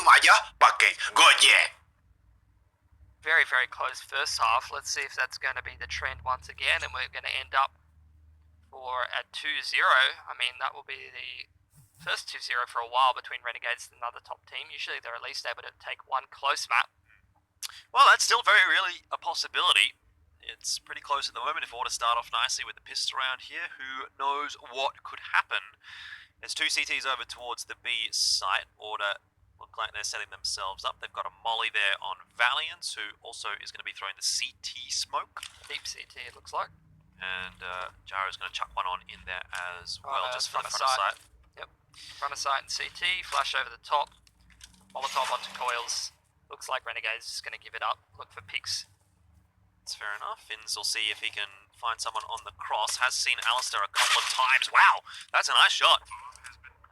aja pakai Gojek. Very, very close first half. Let's see if that's going to be the trend once again, and we're going to end up for a 2-0. I mean, that will be the first 2-0 for a while between Renegades and another top team. Usually they're at least able to take one close map. Well, that's still very really a possibility. It's pretty close at the moment. If Order start off nicely with the pistol round here, who knows what could happen. There's two CTs over towards the B site. Order look like they're setting themselves up. They've got a molly there on Valiant, who also is going to be throwing the CT smoke. Deep CT, it looks like. And Jara's going to chuck one on in there as well, just for the front of sight. sight. Yep, front of sight and CT, flash over the top, Molotov onto coils. Looks like Renegades is going to give it up, look for picks. That's fair enough. Finns will see if he can find someone on the cross. Has seen Alistair a couple of times. Wow, that's a nice shot.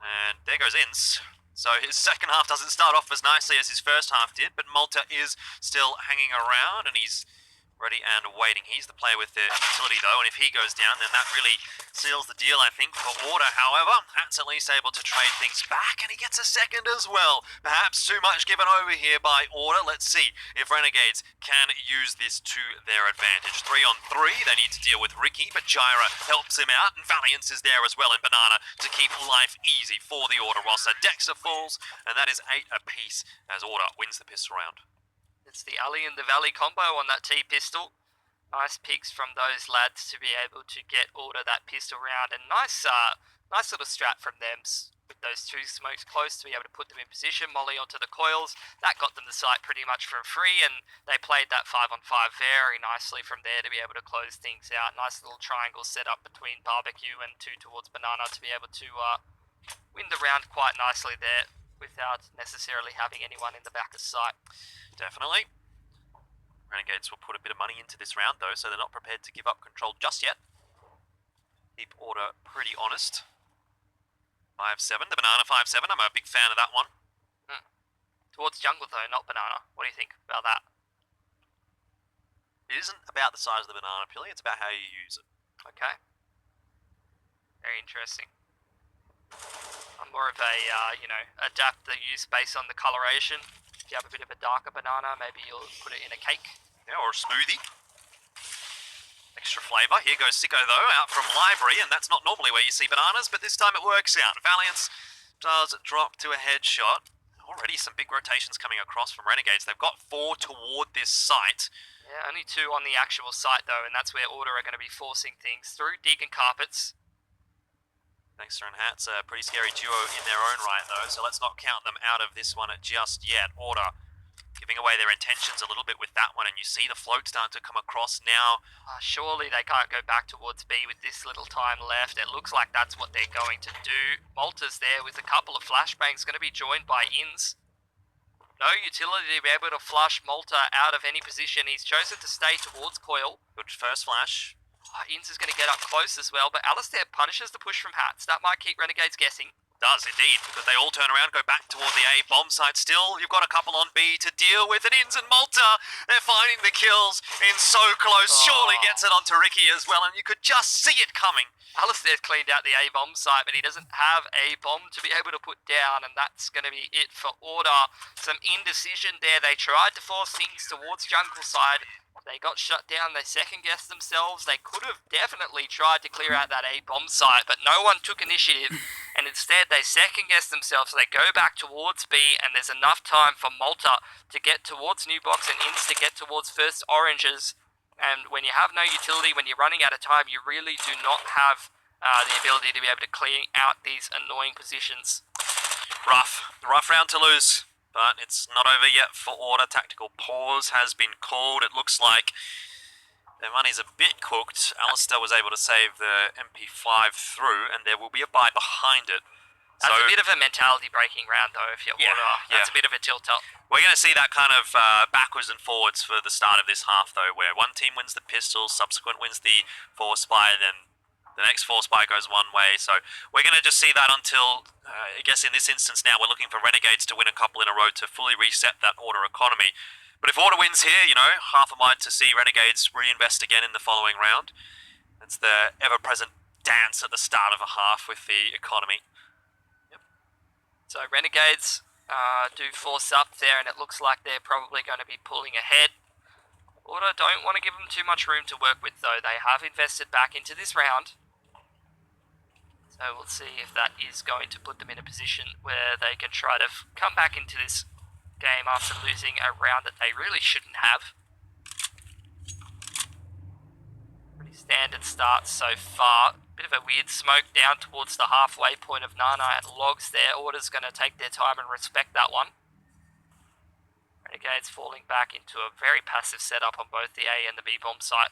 And there goes Inns. So his second half doesn't start off as nicely as his first half did, but Malta is still hanging around and he's ready and waiting. He's the player with the utility though, and if he goes down, then that really seals the deal, I think, for Order. However, Hat's at least able to trade things back, and he gets a second as well. Perhaps too much given over here by Order. Let's see if Renegades can use this to their advantage. 3 on 3, they need to deal with Ricky, but Jira helps him out, and Valiance is there as well in Banana to keep life easy for the Order roster. Dexa falls, and that is 8 apiece as Order wins the pistol round. It's the alley and the valley combo on that T-pistol. Nice picks from those lads to be able to get Order that pistol round, and nice little strat from them with those two smokes close to be able to put them in position. Molly onto the coils, that got them the site pretty much for free, and they played that 5 on 5 very nicely from there to be able to close things out. Nice little triangle set up between Barbecue and 2 towards Banana to be able to win the round quite nicely there without necessarily having anyone in the back of sight. Definitely. Renegades will put a bit of money into this round though, so they're not prepared to give up control just yet. Keep Order pretty honest. 5-7, the Banana 5-7, I'm a big fan of that one. Towards jungle though, not Banana. What do you think about that? It isn't about the size of the banana, purely, it's about how you use it. Okay. Very interesting. I'm more of a, adapt the use based on the coloration. If you have a bit of a darker banana, maybe you'll put it in a cake. Yeah, or a smoothie. Extra flavour. Here goes Sicko though, out from Library, and that's not normally where you see bananas, but this time it works out. Valiance does drop to a headshot. Already some big rotations coming across from Renegades. They've got 4 toward this site. Yeah, only 2 on the actual site though, and that's where Order are going to be forcing things through Deacon Carpets. Dexter and Hat's a pretty scary duo in their own right though, so let's not count them out of this one just yet. Order giving away their intentions a little bit with that one, and you see the float starting to come across now. Surely they can't go back towards B with this little time left. It looks like that's what they're going to do. Malta's there with a couple of flashbangs, going to be joined by Inns. No utility to be able to flush Malta out of any position. He's chosen to stay towards Coil. Good first flash. Inns is going to get up close as well, but Alistair punishes the push from Hats. That might keep Renegades guessing. Does indeed, because they all turn around, go back toward the A bomb site. Still, you've got a couple on B to deal with, and Inns and Malta, they're finding the kills in so close. Surely gets it onto Ricky as well, and you could just see it coming. Alistair's cleaned out the A bomb site, but he doesn't have a bomb to be able to put down, and that's going to be it for Order. Some indecision there. They tried to force things towards jungle side. They got shut down, they second-guessed themselves. They could have definitely tried to clear out that A-bomb site, but no one took initiative, and instead they second-guessed themselves. So they go back towards B, and there's enough time for Malta to get towards New Box and Inns to get towards first Oranges. And when you have no utility, when you're running out of time, you really do not have the ability to be able to clear out these annoying positions. Rough round to lose. But it's not over yet for Order. Tactical pause has been called. It looks like their money's a bit cooked. Alistair was able to save the MP5 through, and there will be a buy behind it. That's a bit of a mentality breaking round, though, if you're Order. That's a bit of a tilt-up. We're going to see that kind of backwards and forwards for the start of this half, though, where one team wins the pistol, subsequent wins the force buy, then the next force buy goes one way. So we're going to just see that until, I guess in this instance now, we're looking for Renegades to win a couple in a row to fully reset that Order economy. But if Order wins here, half a mind to see Renegades reinvest again in the following round. It's the ever-present dance at the start of a half with the economy. So Renegades do force up there, and it looks like they're probably going to be pulling ahead. Order don't want to give them too much room to work with, though. They have invested back into this round. So we'll see if that is going to put them in a position where they can try to come back into this game after losing a round that they really shouldn't have. Pretty standard start so far. Bit of a weird smoke down towards the halfway point of Nana and Logs there. Order's going to take their time and respect that one. Renegades falling back into a very passive setup on both the A and the B bomb site.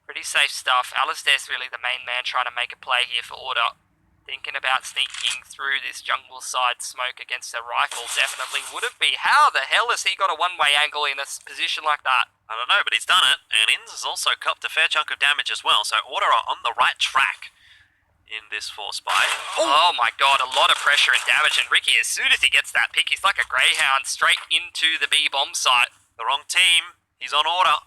Pretty safe stuff. Alistair's really the main man trying to make a play here for Order. Thinking about sneaking through this jungle side smoke against a rifle definitely wouldn't be. How the hell has he got a one-way angle in a position like that? I don't know, but he's done it, and Inns has also copped a fair chunk of damage as well, so Order are on the right track in this force buy. Oh my god, a lot of pressure and damage, and Ricky, as soon as he gets that pick, he's like a greyhound straight into the B bomb site. The wrong team. He's on Order.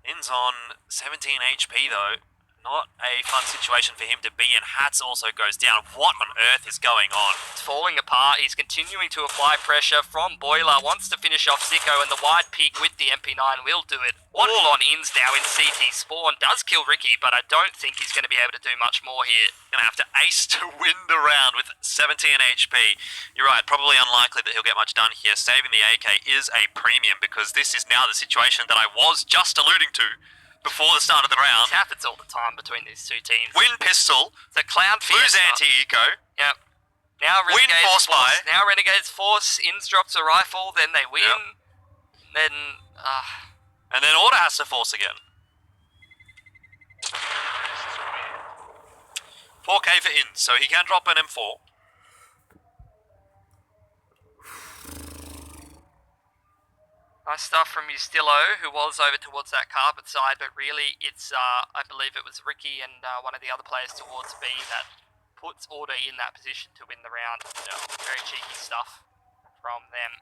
Inns on 17 HP though. Not a fun situation for him to be in. Hats also goes down. What on earth is going on? It's falling apart. He's continuing to apply pressure from Boiler. Wants to finish off Sicko, and the wide peak with the MP9 will do it. All on Inns now in CT. Spawn does kill Ricky, but I don't think he's going to be able to do much more here. Gonna have to ace to win the round with 17 HP. You're right, probably unlikely that he'll get much done here. Saving the AK is a premium because this is now the situation that I was just alluding to before the start of the round. It happens all the time between these two teams. Win pistol. The Clown Lose Fiesta. anti-eco. Yep. Now Win Renegades force buy. Now Renegades force. Inns drops a rifle, then they win. Yep. Then, And then Order has to force again. 4k for Inns, so he can drop an M4. Nice stuff from Ustillo, who was over towards that carpet side, but really it's, I believe it was Ricky and one of the other players towards B that puts Order in that position to win the round. Yeah, very cheeky stuff from them.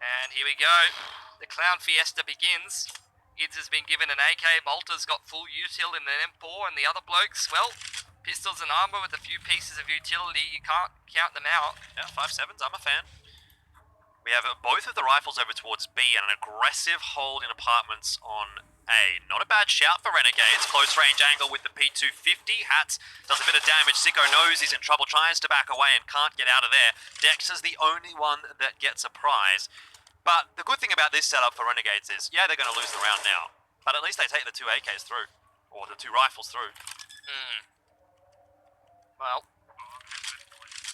And here we go. The Clown Fiesta begins. Ids has been given an AK, Malta's got full util in an M4, and the other blokes, well, pistols and armor with a few pieces of utility, you can't count them out. Yeah, 5.7s, I'm a fan. We have both of the rifles over towards B and an aggressive hold in apartments on A. Not a bad shout for Renegades. Close range angle with the P250. Hats does a bit of damage. Sicko knows he's in trouble, tries to back away and can't get out of there. Dex is the only one that gets a prize. But the good thing about this setup for Renegades is, yeah, they're going to lose the round now. But at least they take the two AKs through. Or the two rifles through. Well,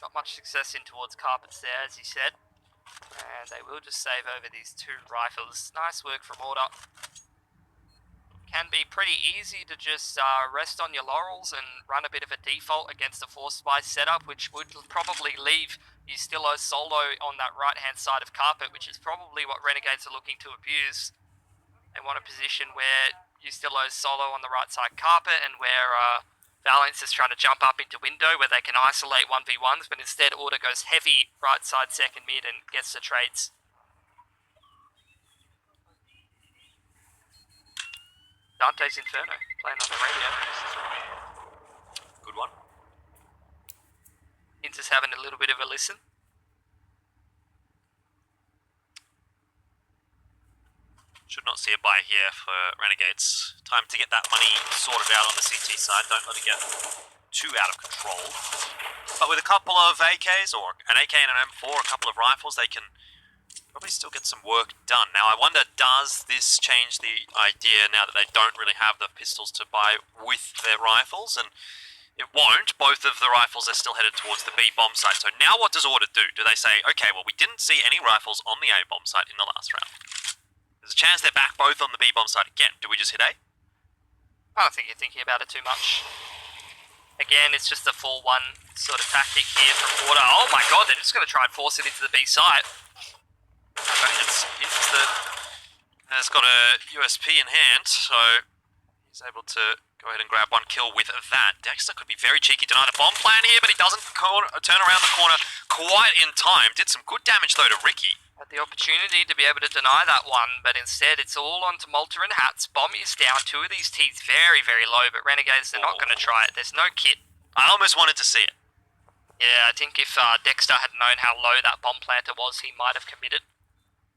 not much success in towards carpets there, as he said. And they will just save over these two rifles. Nice work from Order. Can be pretty easy to just rest on your laurels and run a bit of a default against a force spy setup, which would probably leave Ustillo solo on that right-hand side of carpet, which is probably what Renegades are looking to abuse. They want a position where Ustillo's solo on the right side carpet and where Valence is trying to jump up into window where they can isolate 1v1s, but instead Order goes heavy right side second mid and gets the trades. Dante's Inferno, playing on the radio. Good one. Inns is having a little bit of a listen. Should not see a buy here for Renegades. Time to get that money sorted out on the CT side. Don't let it get too out of control. But with a couple of AKs, or an AK and an M4, a couple of rifles, they can probably still get some work done. Now, I wonder, does this change the idea now that they don't really have the pistols to buy with their rifles? And it won't. Both of the rifles are still headed towards the B bomb site. So now what does Order do? Do they say, okay, well, we didn't see any rifles on the A bomb site in the last round. There's a chance they're back both on the B bomb site again. Do we just hit A? I don't think you're thinking about it too much. Again, it's just a 4-1 sort of tactic here from Order. Oh my god, they're just going to try and force it into the B site. Has got a USP in hand, so he's able to go ahead and grab one kill with that. Dexter could be very cheeky, deny the bomb plan here, but he doesn't turn around the corner quite in time. Did some good damage though to Ricky. Had the opportunity to be able to deny that one, but instead it's all onto Malta and Hats. Bomb is down, two of these T's very, very low, but Renegades, they're not going to try it. There's no kit. I almost wanted to see it. Yeah, I think if Dexter had known how low that bomb planter was, he might have committed.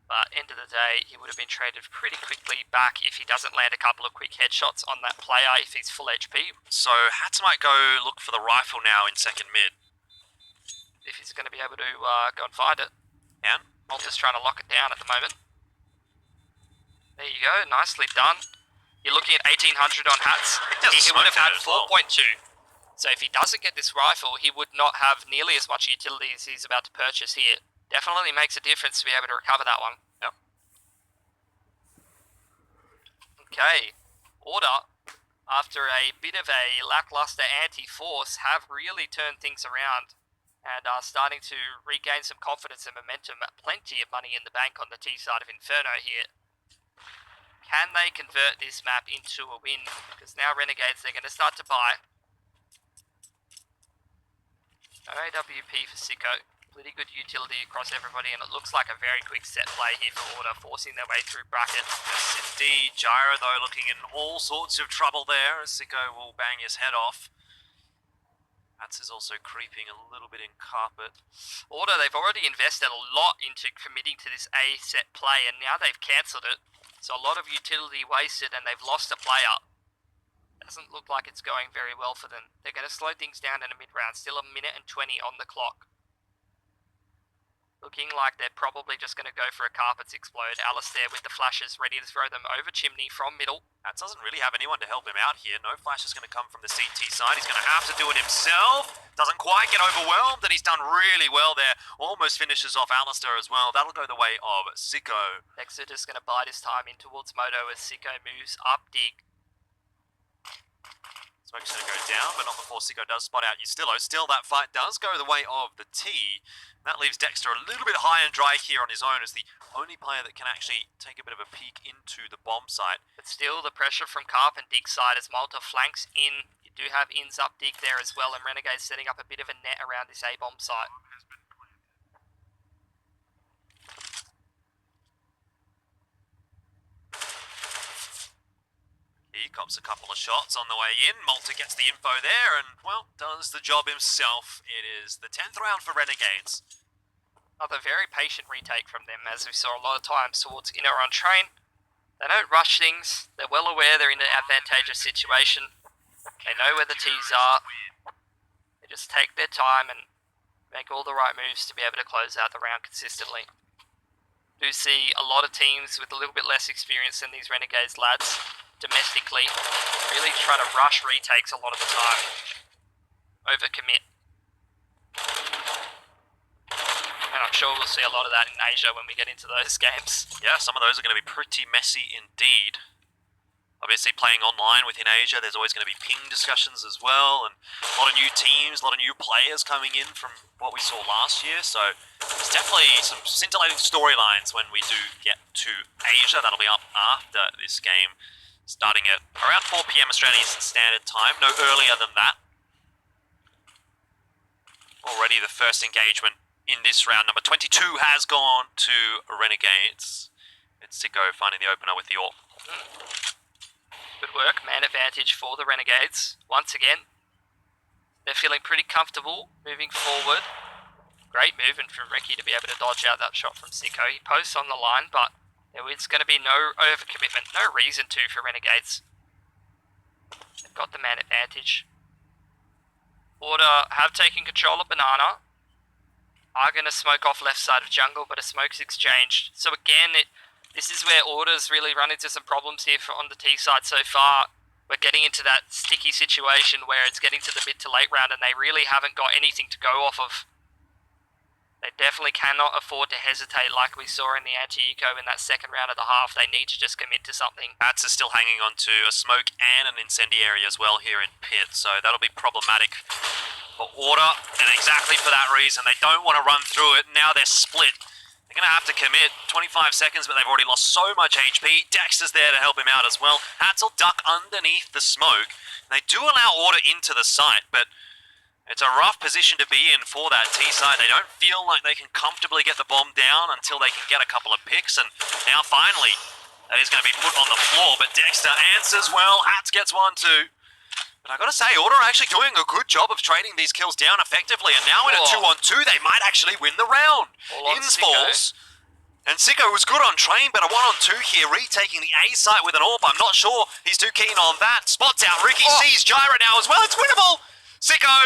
But end of the day, he would have been traded pretty quickly back if he doesn't land a couple of quick headshots on that player if he's full HP. So Hats might go look for the rifle now in second mid. If he's going to be able to go and find it. Can? Malta's trying to lock it down at the moment. There you go, nicely done. You're looking at 1800 on Hats. He would have had 4.2. So if he doesn't get this rifle, he would not have nearly as much utility as he's about to purchase here. Definitely makes a difference to be able to recover that one. Yep. Okay, Order, after a bit of a lackluster anti-force, have really turned things around and are starting to regain some confidence and momentum. Plenty of money in the bank on the T side of Inferno here. Can they convert this map into a win? Because now Renegades, they're going to start to buy. No AWP for Sicko. Pretty good utility across everybody, and it looks like a very quick set play here for Order, forcing their way through bracket. Yes, indeed. Gyro, though, looking in all sorts of trouble there, as Sicko will bang his head off. Hats is also creeping a little bit in carpet. Order, they've already invested a lot into committing to this A set play, and now they've cancelled it. So a lot of utility wasted, and they've lost a player. Doesn't look like it's going very well for them. They're going to slow things down in a mid-round. Still a minute and 20 on the clock. Looking like they're probably just going to go for a carpets explode. Alistair with the flashes ready to throw them over chimney from middle. That doesn't really have anyone to help him out here. No flash is going to come from the CT side. He's going to have to do it himself. Doesn't quite get overwhelmed, and he's done really well there. Almost finishes off Alistair as well. That'll go the way of Sicko. Dexter just going to bide his time in towards Moto as Sicko moves up dig. Smoke's going to go down, but not before Sicko does spot out Ustillo. Still, that fight does go the way of the T. That leaves Dexter a little bit high and dry here on his own as the only player that can actually take a bit of a peek into the bomb site. But still, the pressure from Carp and dig side as Malta flanks in. You do have ins up dig there as well, and Renegades setting up a bit of a net around this A-bomb site. He cops a couple of shots on the way in. Malta gets the info there and, well, does the job himself. It is the 10th round for Renegades. Another very patient retake from them, as we saw a lot of times towards inner on train. They don't rush things. They're well aware they're in an advantageous situation. They know where the T's are. They just take their time and make all the right moves to be able to close out the round consistently. Do see a lot of teams with a little bit less experience than these Renegades lads domestically really try to rush retakes a lot of the time. Overcommit. And I'm sure we'll see a lot of that in Asia when we get into those games. Yeah, some of those are going to be pretty messy indeed. Obviously, playing online within Asia, there's always going to be ping discussions as well, and a lot of new teams, a lot of new players coming in from what we saw last year, so there's definitely some scintillating storylines when we do get to Asia. That'll be up after this game, starting at around 4 PM Australian Standard Time, no earlier than that. Already the first engagement in this round, number 22 has gone to Renegades. It's Sicko finding the opener with the AWP. Good work, man advantage for the Renegades. Once again, they're feeling pretty comfortable moving forward. Great movement from Ricky to be able to dodge out that shot from Sicko. He posts on the line, but there is going to be no overcommitment, no reason to for Renegades. They've got the man advantage. Order have taken control of Banana. Are going to smoke off left side of jungle, but a smoke's exchanged. So again, this is where Orders really run into some problems here on the T side so far. We're getting into that sticky situation where it's getting to the mid to late round and they really haven't got anything to go off of. They definitely cannot afford to hesitate like we saw in the anti-eco in that second round of the half. They need to just commit to something. Bats is still hanging on to a smoke and an incendiary as well here in pit, so that'll be problematic for Order, and exactly for that reason, they don't want to run through it. Now they're split. They're going to have to commit 25 seconds, but they've already lost so much HP. Dexter's there to help him out as well. Hats will duck underneath the smoke. They do allow Order into the site, but it's a rough position to be in for that T side. They don't feel like they can comfortably get the bomb down until they can get a couple of picks, and now finally that is going to be put on the floor, but Dexter answers well. Hats gets one too. But I gotta say, Order are actually doing a good job of trading these kills down effectively, and now in a 2-on-2, they might actually win the round. Ins falls, and Sicko was good on train, but a 1-on-2 here, retaking the A site with an AWP. I'm not sure he's too keen on that. Spots out, Ricky sees Gyra now as well, it's winnable! Sicko,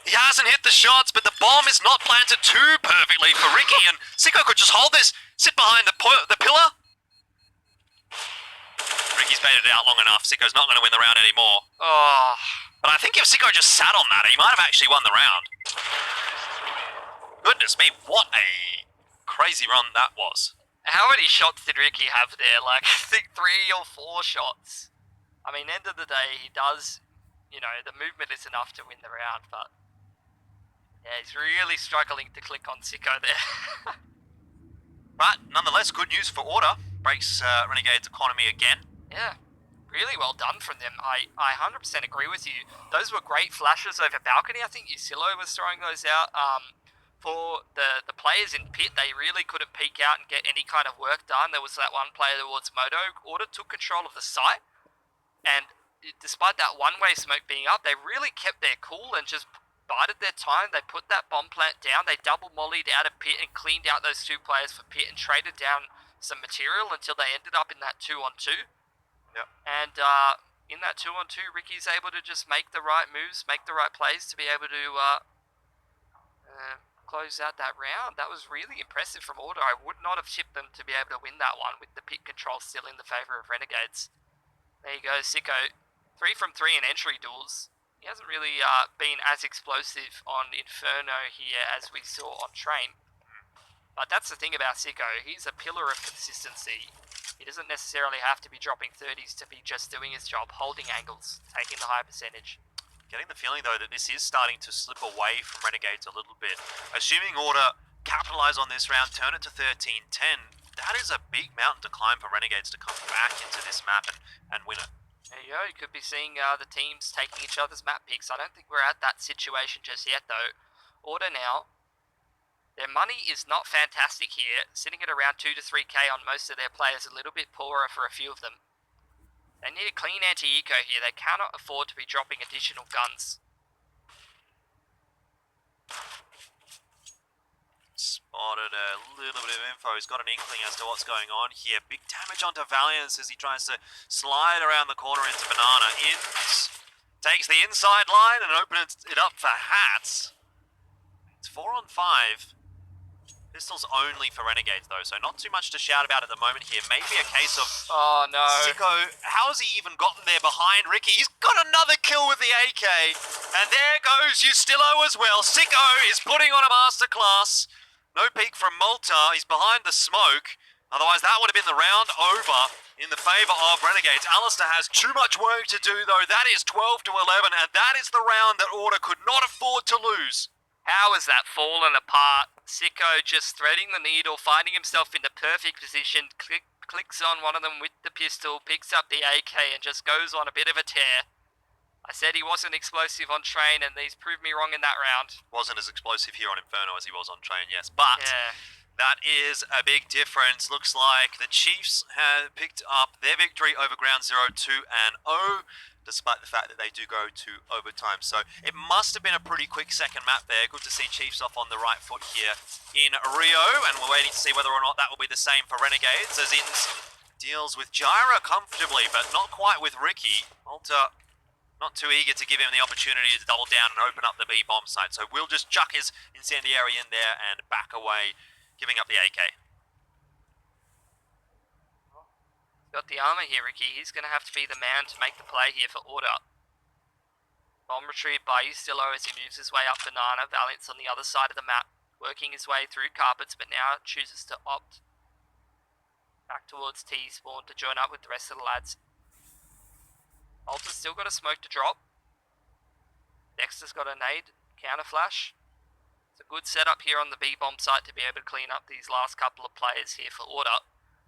he hasn't hit the shots, but the bomb is not planted too perfectly for Ricky, and Sicko could just hold this, sit behind the pillar. Ricky's baited it out long enough. Sicko's not going to win the round anymore. Oh. But I think if Sicko just sat on that, he might have actually won the round. Goodness me, what a crazy run that was. How many shots did Ricky have there? Like, I think 3 or 4 shots. I mean, end of the day, he does, you know, the movement is enough to win the round, but yeah, he's really struggling to click on Sicko there. But nonetheless, good news for Order. Breaks Renegade's economy again. Yeah, really well done from them. I 100% agree with you. Those were great flashes over balcony. I think Usilo was throwing those out. For the players in pit, they really couldn't peek out and get any kind of work done. There was that one player towards Moto. Order took control of the site, and despite that one-way smoke being up, they really kept their cool and just bided their time. They put that bomb plant down. They double mollied out of pit and cleaned out those 2 players for pit and traded down some material until they ended up in that 2-on-2. Yep. And in that 2-on-2, Ricky's able to just make the right moves, make the right plays to be able to close out that round. That was really impressive from Order. I would not have tipped them to be able to win that one with the pit control still in the favour of Renegades. There you go, Sicko. 3 from 3 in entry duels. He hasn't really been as explosive on Inferno here as we saw on Train. But that's the thing about Sicko. He's a pillar of consistency. He doesn't necessarily have to be dropping 30s to be just doing his job, holding angles, taking the high percentage. Getting the feeling, though, that this is starting to slip away from Renegades a little bit. Assuming Order capitalise on this round, turn it to 13-10, that is a big mountain to climb for Renegades to come back into this map and win it. There you go, you could be seeing the teams taking each other's map picks. I don't think we're at that situation just yet, though. Order now, their money is not fantastic here, sitting at around 2 to 3k on most of their players, a little bit poorer for a few of them. They need a clean anti-eco here. They cannot afford to be dropping additional guns. Spotted a little bit of info. He's got an inkling as to what's going on here. Big damage onto Valiance as he tries to slide around the corner into Banana. Ins takes the inside line and opens it up for Hats. It's 4-on-5. Pistols only for Renegades, though, so not too much to shout about at the moment here. Maybe a case of... Oh, no. Sicko, how has he even gotten there behind Ricky? He's got another kill with the AK. And there goes Ustillo as well. Sicko is putting on a masterclass. No peek from Malta. He's behind the smoke. Otherwise, that would have been the round over in the favour of Renegades. Alistair has too much work to do, though. That is 12 to 11, and that is the round that Order could not afford to lose. How has that fallen apart? Sicko just threading the needle, finding himself in the perfect position, clicks on one of them with the pistol, picks up the AK and just goes on a bit of a tear. I said he wasn't explosive on Train and he's proved me wrong in that round. Wasn't as explosive here on Inferno as he was on Train, yes, but that is a big difference. Looks like the Chiefs have picked up their victory over Ground Zero 2-0. Despite the fact that they do go to overtime. So it must have been a pretty quick second map there. Good to see Chiefs off on the right foot here in Rio, and we're waiting to see whether or not that will be the same for Renegades, as Ins deals with Gyra comfortably, but not quite with Ricky. Malta not too eager to give him the opportunity to double down and open up the B bomb site. So we'll just chuck his incendiary in there and back away, giving up the AK. Got the armor here, Ricky. He's going to have to be the man to make the play here for Order. Bomb retrieved by Ustillo as he moves his way up Banana. Valiant's on the other side of the map, working his way through carpets, but now chooses to opt back towards T-spawn to join up with the rest of the lads. Alta's still got a smoke to drop. Dexter's got a nade, counter flash. It's a good setup here on the B-bomb site to be able to clean up these last couple of players here for Order,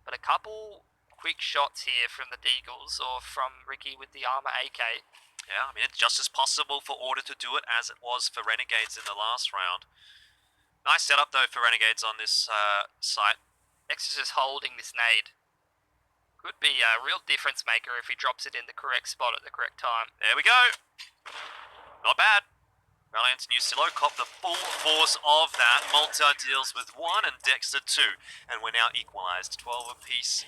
but a couple quick shots here from the Deagles or from Ricky with the armor AK. Yeah, I mean, it's just as possible for Order to do it as it was for Renegades in the last round. Nice setup, though, for Renegades on this site. X is just holding this nade. Could be a real difference maker if he drops it in the correct spot at the correct time. There we go. Not bad. Valiant and Usilo cop the full force of that. Malta deals with 1 and Dexter 2. And we're now equalized. 12 apiece.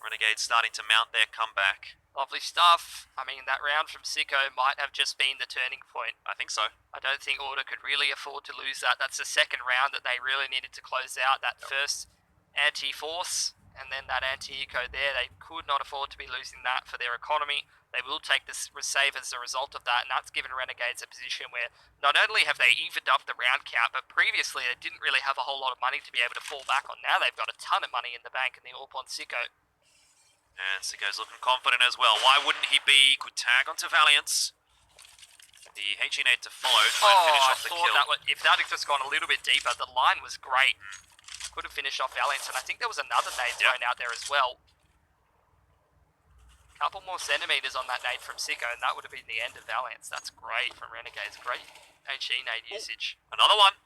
Renegades starting to mount their comeback. Lovely stuff. I mean, that round from Sicko might have just been the turning point. I think so. I don't think Order could really afford to lose that. That's the second round that they really needed to close out. That first anti-force and then that anti-eco there. They could not afford to be losing that for their economy. They will take this save as a result of that, and that's given Renegades a position where not only have they evened up the round count, but previously they didn't really have a whole lot of money to be able to fall back on. Now they've got a ton of money in the bank, and the AWP on Sicko. And Sicko's looking confident as well. Why wouldn't he be? Could tag onto Valiance. The HE need to follow, try and finish off the kill. If that had just gone a little bit deeper, the line was great. Could have finished off Valiance, and I think there was another nade thrown out there as well. Couple more centimeters on that nade from Sicko, and that would have been the end of Valiance. That's great from Renegades. Great HE nade usage. Another one.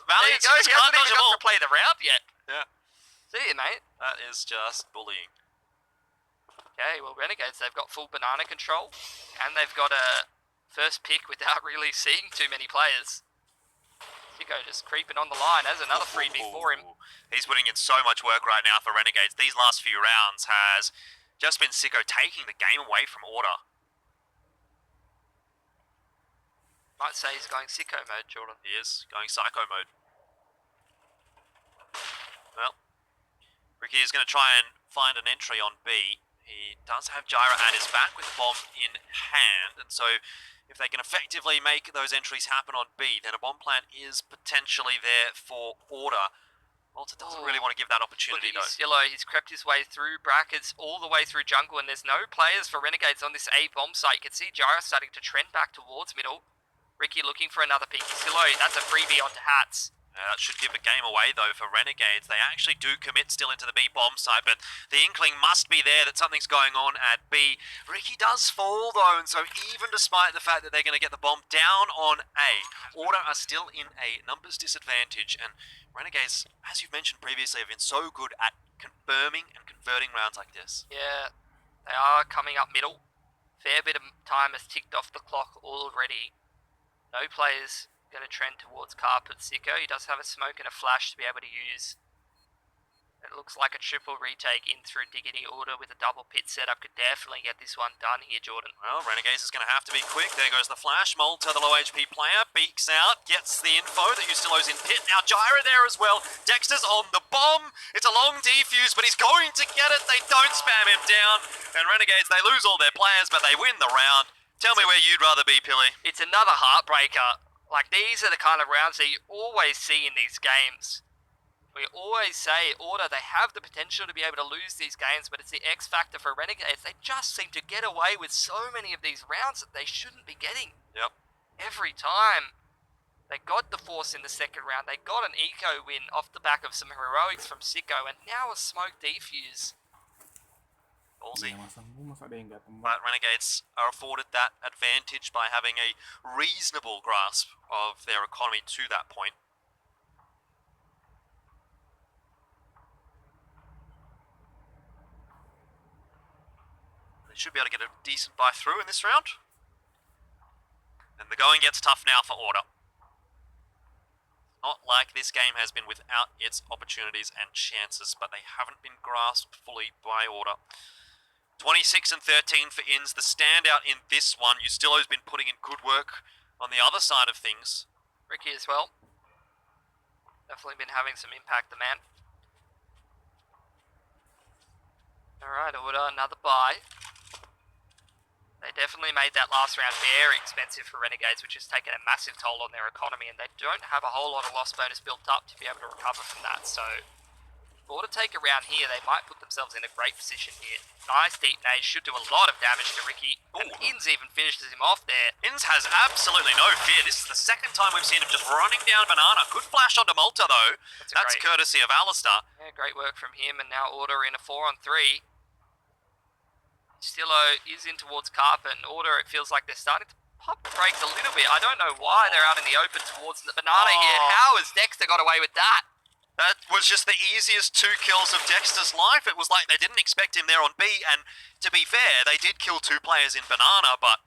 Valiance there you go. He can't hasn't dodge even them got all. to play the round yet. Yeah. See you, mate. That is just bullying. Okay, well, Renegades, they've got full banana control, and they've got a first pick without really seeing too many players. Sicko just creeping on the line. There's another freebie for him. He's putting in so much work right now for Renegades. These last few rounds has just been Sicko taking the game away from Order. Might say he's going Sicko mode, Jordan. He is going psycho mode. Well, Ricky is going to try and find an entry on B. He does have Gyra at his back with bomb in hand, and so if they can effectively make those entries happen on B, then a bomb plant is potentially there for Order. Malta doesn't really want to give that opportunity, though. Yellow, he's crept his way through brackets all the way through jungle, and there's no players for Renegades on this A bomb site. You can see Gyra starting to trend back towards middle. Ricky looking for another pick. Silo, that's a freebie onto Hats. That should give a game away, though, for Renegades. They actually do commit still into the B bomb site, but the inkling must be there that something's going on at B. Ricky does fall, though, and so even despite the fact that they're going to get the bomb down on A, Order are still in a numbers disadvantage, and Renegades, as you've mentioned previously, have been so good at confirming and converting rounds like this. Yeah, they are coming up middle. Fair bit of time has ticked off the clock already. No players going to trend towards Carpet. Sicko, he does have a smoke and a flash to be able to use. It looks like a triple retake in through Diggity. Order with a double pit setup could definitely get this one done here, Jordan. Well, Renegades is going to have to be quick. There goes the flash. Malta, the low HP player, beaks out, gets the info that Ustilo's in pit. Now Gyra there as well. Dexter's on the bomb. It's a long defuse, but he's going to get it. They don't spam him down. And Renegades, they lose all their players, but they win the round. Tell me where you'd rather be, Pilly. It's another heartbreaker. Like, these are the kind of rounds that you always see in these games. We always say, Order, they have the potential to be able to lose these games, but it's the X factor for Renegades. They just seem to get away with so many of these rounds that they shouldn't be getting. Yep. Every time. They got the force in the second round. They got an eco win off the back of some heroics from Sicko, and now a smoke defuse. Ballsy. Masa ada yang nggak tembak. But Renegades are afforded that advantage by having a reasonable grasp of their economy to that point. They should be able to get a decent buy through in this round. And the going gets tough now for Order. Not like this game has been without its opportunities and chances, but they haven't been grasped fully by Order. 26 and 13 for Inns, the standout in this one. Ustilo's been putting in good work on the other side of things. Ricky as well. Definitely been having some impact, the man. Alright, Order, another buy. They definitely made that last round very expensive for Renegades, which has taken a massive toll on their economy, and they don't have a whole lot of loss bonus built up to be able to recover from that, so if Order take a round here, they might put themselves in a great position here. Nice deep nade, should do a lot of damage to Ricky, and Inns even finishes him off there. Inns has absolutely no fear. This is the second time we've seen him just running down Banana. Good flash onto Malta, though. That's courtesy of Alistair. Yeah, great work from him, and now Order in a 4-on-3. Stillo is in towards Carpet, and Order, it feels like they're starting to pop brakes a little bit. I don't know why they're out in the open towards the Banana here. How has Dexter got away with that? That was just the easiest 2 kills of Dexter's life. It was like they didn't expect him there on B, and to be fair, they did kill 2 players in Banana, but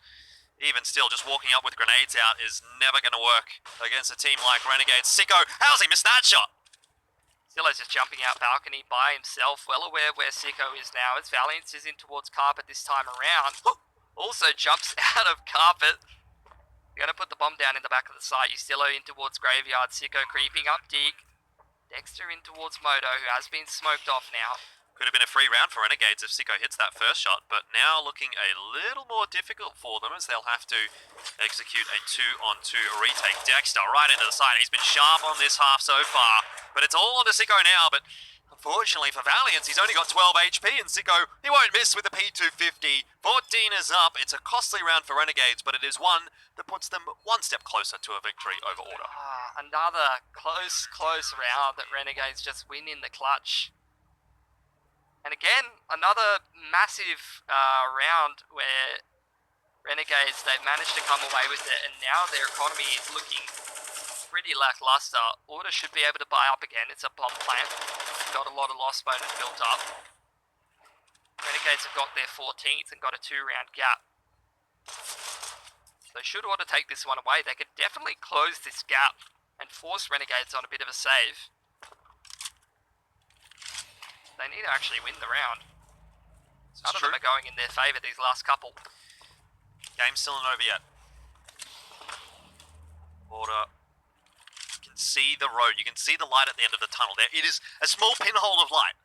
even still, just walking up with grenades out is never going to work against a team like Renegades. Sicko, how's he missed that shot? Zillo's just jumping out balcony by himself, well aware where Sicko is now, as Valiance is in towards Carpet this time around. Also jumps out of Carpet. You're going to put the bomb down in the back of the site. Ustillo in towards Graveyard. Sicko creeping up Dig. Dexter in towards Moto, who has been smoked off now. Could have been a free round for Renegades if Sicko hits that first shot, but now looking a little more difficult for them as they'll have to execute a 2-on-2 retake. Dexter right into the side. He's been sharp on this half so far, but it's all onto Sicko now, but unfortunately for Valiance, he's only got 12 HP, and Sicko, he won't miss with a P250. 14 is up. It's a costly round for Renegades, but it is one that puts them one step closer to a victory over Order. Another close round that Renegades just win in the clutch. And again, another massive round where Renegades, they've managed to come away with it, and now their economy is looking pretty lackluster. Order should be able to buy up again. It's a bomb plant. Got a lot of loss bonus built up. Renegades have got their 14th and got a 2-round gap. So should Order take this one away, they could definitely close this gap and force Renegades on a bit of a save. They need to actually win the round. None of them are going in their favour these last couple. Game's still not over yet. Order. You can see the road. You can see the light at the end of the tunnel there. It is a small pinhole of light,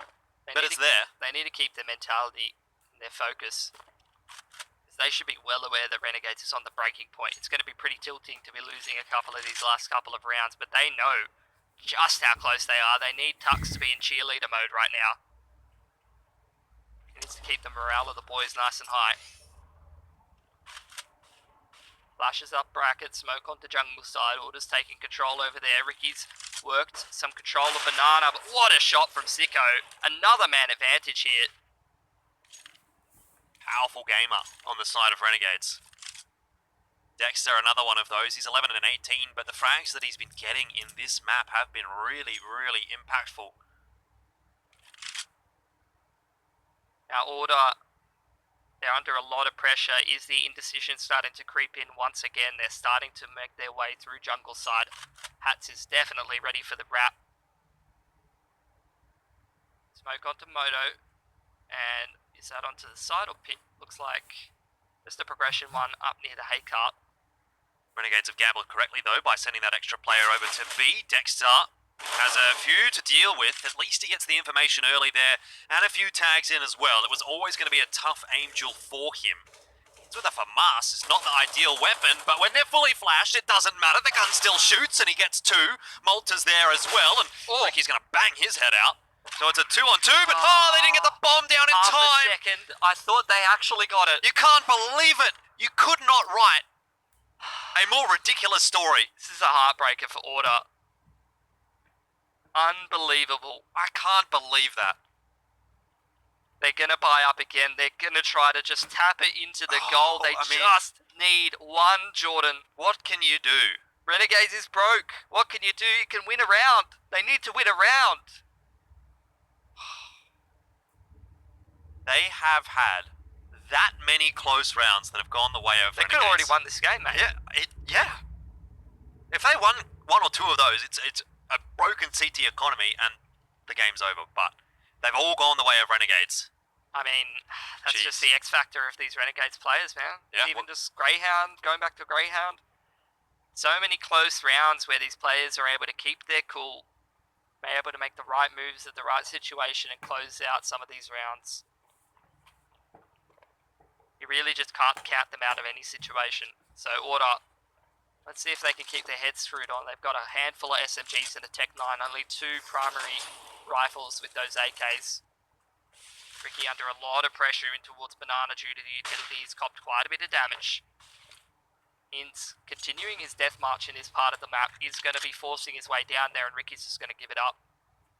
but it's there. They need to keep their mentality and their focus. They should be well aware that Renegades is on the breaking point. It's going to be pretty tilting to be losing a couple of these last couple of rounds, but they know just how close they are. They need Tux to be in cheerleader mode right now. He needs to keep the morale of the boys nice and high. Flashes up bracket, smoke onto jungle side. Order's taking control over there. Ricky's worked some control of Banana, but what a shot from Sicko. Another man advantage here. Powerful gamer on the side of Renegades. Dexter, another one of those. He's 11 and 18, but the frags that he's been getting in this map have been really, really impactful. Now Order, they're under a lot of pressure. Is the indecision starting to creep in once again? They're starting to make their way through jungle side. Hats is definitely ready for the wrap. Smoke onto Moto, and is that onto the side or pit? Looks like just a progression one up near the hay cart. Renegades have gambled correctly though by sending that extra player over to B. Dexter has a few to deal with. At least he gets the information early there, and a few tags in as well. It was always going to be a tough aim duel for him. It's with a FAMAS. It's not the ideal weapon, but when they're fully flashed, it doesn't matter. The gun still shoots, and he gets 2. Malta's there as well, and he's going to bang his head out. So it's a 2-on-2, but they didn't get the bomb down in time. Half a second, I thought they actually got it. You can't believe it. You could not write a more ridiculous story. This is a heartbreaker for Order. Unbelievable. I can't believe that. They're going to buy up again. They're going to try to just tap it into the goal. They just need one, Jordan. What can you do? Renegades is broke. What can you do? You can win a round. They need to win a round. They have had that many close rounds that have gone the way of They could have already won this game, mate. Yeah. If they won 1 or 2 of those, it's a broken CT economy and the game's over. But they've all gone the way of Renegades. I mean, that's just the X factor of these Renegades players, man. Yeah, Even just Greyhound, going back to Greyhound. So many close rounds where these players are able to keep their cool, are able to make the right moves at the right situation and close out some of these rounds. You really just can't count them out of any situation. So Order, let's see if they can keep their heads screwed on. They've got a handful of SMGs and a Tech 9, only 2 primary rifles with those AKs. Ricky under a lot of pressure in towards Banana due to the utilities, copped quite a bit of damage. Ins continuing his death march in this part of the map is going to be forcing his way down there, and Ricky's just going to give it up.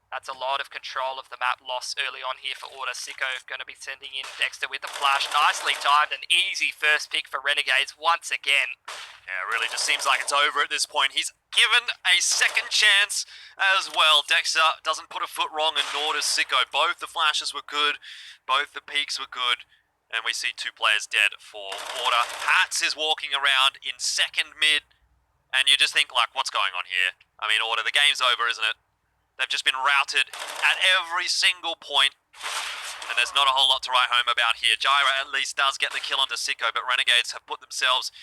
That's a lot of control of the map loss early on here for Order. Sicko going to be sending in Dexter with the flash. Nicely timed, an easy first pick for Renegades once again. Yeah, it really just seems like it's over at this point. He's given a second chance as well. Dexter doesn't put a foot wrong, and nor does Sicko. Both the flashes were good, both the peaks were good, and we see 2 players dead for Order. Hats is walking around in second mid, and you just think, like, what's going on here? I mean, Order, the game's over, isn't it? They've just been routed at every single point, and there's not a whole lot to write home about here. Gyra at least does get the kill onto Sicko, but Renegades have put themselves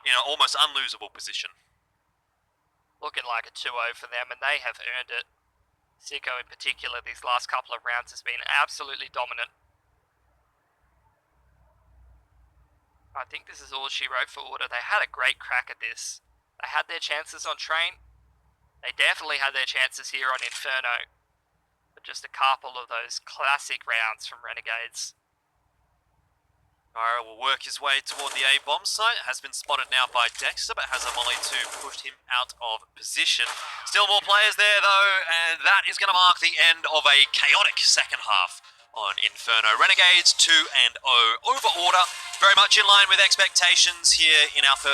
in an almost unlosable position. Looking like a 2-0 for them, and they have earned it. Sicko in particular, these last couple of rounds has been absolutely dominant. I think this is all she wrote for Order. They had a great crack at this. They had their chances on Train. They definitely had their chances here on Inferno. But just a couple of those classic rounds from Renegades. Gyra will work his way toward the A-bomb site. Has been spotted now by Dexter, but has a molly to push him out of position. Still more players there, though, and that is going to mark the end of a chaotic second half on Inferno. Renegades 2-0 over Order. Very much in line with expectations here in our first